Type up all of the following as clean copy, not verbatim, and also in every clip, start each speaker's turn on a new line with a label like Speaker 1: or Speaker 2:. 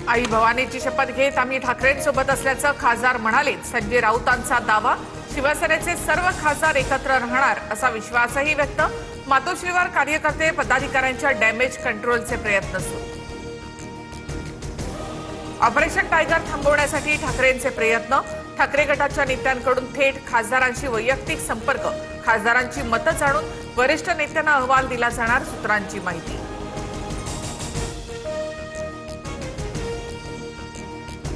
Speaker 1: आई भवानीची शपथ घेत आम्ही ठाकरेंसोबत असल्याचं खासदार म्हणाले। संजय राऊतांचा दावा, शिवसेनेचे सर्व खासदार एकत्र राहणार असा विश्वासही व्यक्त। मातोश्रीवर कार्यकर्ते पदाधिकाऱ्यांच्या डॅमेज कंट्रोलचे प्रयत्न सुरू। ऑपरेशन टायगर थांबवण्यासाठी ठाकरेंचे प्रयत्न। ठाकरे गटाच्या नेत्यांकडून थेट खासदारांशी वैयक्तिक संपर्क। खासदारांची मतं जाणून वरिष्ठ नेत्यांना अहवाल दिला जाणार, सूत्रांची माहिती।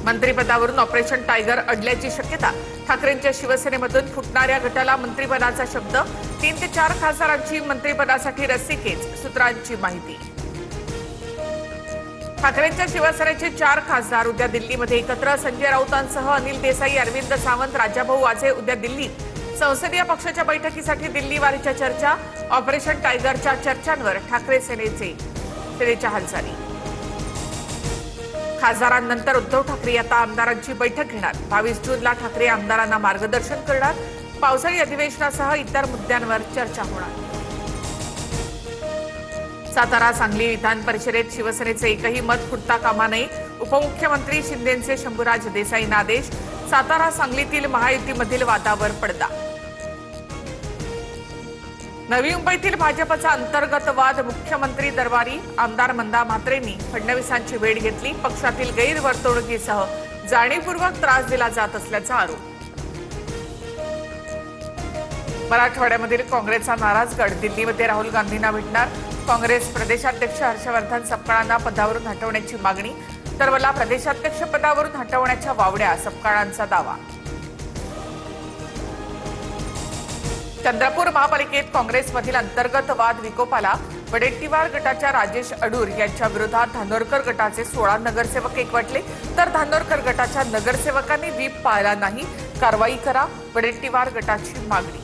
Speaker 1: मंत्रिपदावरून ऑपरेशन टायगर अडल्याची शक्यता। ठाकरेंच्या शिवसेनेमधून फुटणाऱ्या गटाला मंत्रिपदाचा शब्द। 3 ते 4 खासदारांची मंत्रिपदासाठी रस्सीखेच, सूत्रांची माहिती। ठाकरेंच्या शिवसेनेचे 4 खासदार उद्या दिल्लीमध्ये एकत्र। संजय राऊतांसह अनिल देसाई, अरविंद सावंत, राजाभाऊ वाजे उद्या दिल्लीत। संसदीय पक्षाच्या बैठकीसाठी दिल्ली वारीच्या चर्चा। ऑपरेशन टायगरच्या चर्चांवर ठाकरे सेनेच्या हालचाली। खासदारांनंतर उद्धव ठाकरे आता आमदारांची बैठक घेणार। 22 जूनला ठाकरे आमदारांना मार्गदर्शन करणार। पावसाळी अधिवेशनासह इतर मुद्द्यांवर चर्चा होणार। सातारा सांगली विधान परिषदेत शिवसेनेचे एकही मत फुटता कामा नये। उपमुख्यमंत्री शिंदेंचे शंभूराज देसाईंना आदेश। सातारा सांगलीतील महायुतीमधील वादावर पडदा। नवी मुंबईतील भाजपचा अंतर्गत वाद, मुख्यमंत्री दरबारी। आमदार मंदा म्हात्रेंनी फडणवीसांची भेट घेतली। पक्षातील गैरवर्तणुकीसह जाणीवपूर्वक त्रास दिला जात असल्याचा आरोप। मराठवाड्यामधील काँग्रेसचा नाराज गट दिल्लीमध्ये राहुल गांधींना भेटणार। काँग्रेस प्रदेशाध्यक्ष हर्षवर्धन सपकाळांना पदावरून हटवण्याची मागणी, तर मला प्रदेशाध्यक्ष पदावरून हटवण्याच्या वावड्या, सपकाळांचा दावा। चंद्रपूर महापालिकेत काँग्रेसमधील अंतर्गत वाद विकोपाला। वडेट्टीवार गटाच्या राजेश अडूर यांच्या विरोधात धानोरकर गटाचे 16 नगरसेवक एकवटले, तर धानोरकर गटाच्या नगरसेवकांनी व्हीप पाळला नाही, कारवाई करा, वडेट्टीवार गटाची मागणी।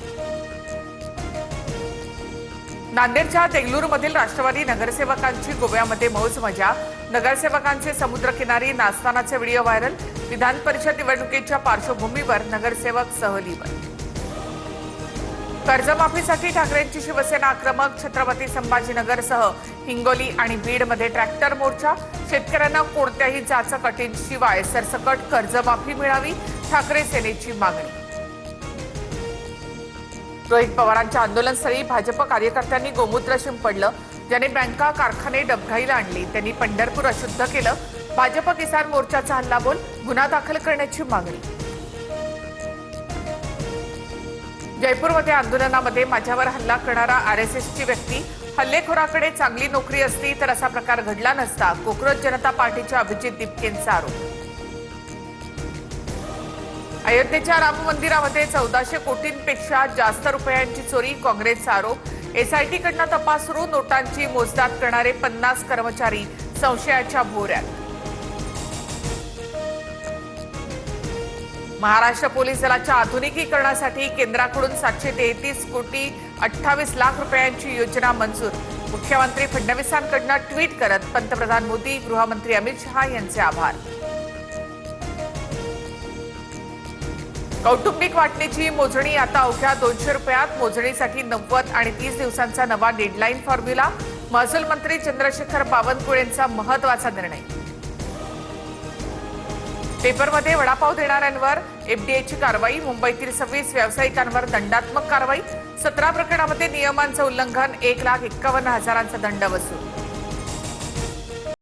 Speaker 1: नांदेडच्या देगलूरमधील राष्ट्रवादी नगरसेवकांची गोव्यामध्ये मौज मजा। नगरसेवकांचे समुद्रकिनारी नाचतानाचे व्हिडिओ व्हायरल। विधान परिषद निवडणुकीच्या पार्श्वभूमीवर नगरसेवक सहलीवर। कर्जमाफीसाठी ठाकरेंची शिवसेना आक्रमक। छत्रपती संभाजीनगरसह हिंगोली आणि बीडमध्ये ट्रॅक्टर मोर्चा। शेतकऱ्यांना कोणत्याही जाचक अटींशिवाय सरसकट कर्जमाफी मिळावी, ठाकरे सेनेची मागणी। रोहित पवारांच्या आंदोलनस्थळी भाजप कार्यकर्त्यांनी गोमूत्र शिंपडलं। ज्यांनी बँका, कारखाने डबघाईला आणली त्यांनी पंढरपूर अशुद्ध केलं। भाजप किसान मोर्चाचा हल्लाबोल, गुन्हा दाखल करण्याची मागणी। जयपूरमध्ये आंदोलनामध्ये माझ्यावर हल्ला करणारा आरएसएसची व्यक्ती। हल्लेखोराकडे चांगली नोकरी असती तर असा प्रकार घडला नसता, कोकरोच जनता पार्टीच्या अभिजित दिपकेंचा आरोप। अयोध्येच्या राम मंदिरामध्ये 1400 कोटींपेक्षा जास्त रुपयांची चोरी, काँग्रेसचा आरोप। एसआयटीकडनं तपास सुरू। नोटांची मोजदाद करणारे 50 कर्मचारी संशयाच्या भोवऱ्यात। महाराष्ट्र पोलीस दलाच्या आधुनिकीकरणासाठी केंद्राकडून 733 कोटी 28 लाख रुपयांची योजना मंजूर। मुख्यमंत्री फडणवीसांकडनं ट्विट करत पंतप्रधान मोदी, गृहमंत्री अमित शहा यांचे आभार। कौटुंबिक वाटणीची मोजणी आता अवघ्या 200 रुपयात। मोजणीसाठी 90 आणि 30 दिवसांचा नवा डेडलाईन फॉर्म्युला। महसूल मंत्री चंद्रशेखर बावनकुळेंचा महत्वाचा निर्णय। पेपरमध्ये वडापाव देणाऱ्यांवर एफडीएची कारवाई। मुंबईतील 26 व्यावसायिकांवर दंडात्मक कारवाई। 17 प्रकरणामध्ये नियमांचं उल्लंघन, 1,51,000चा दंड वसूल।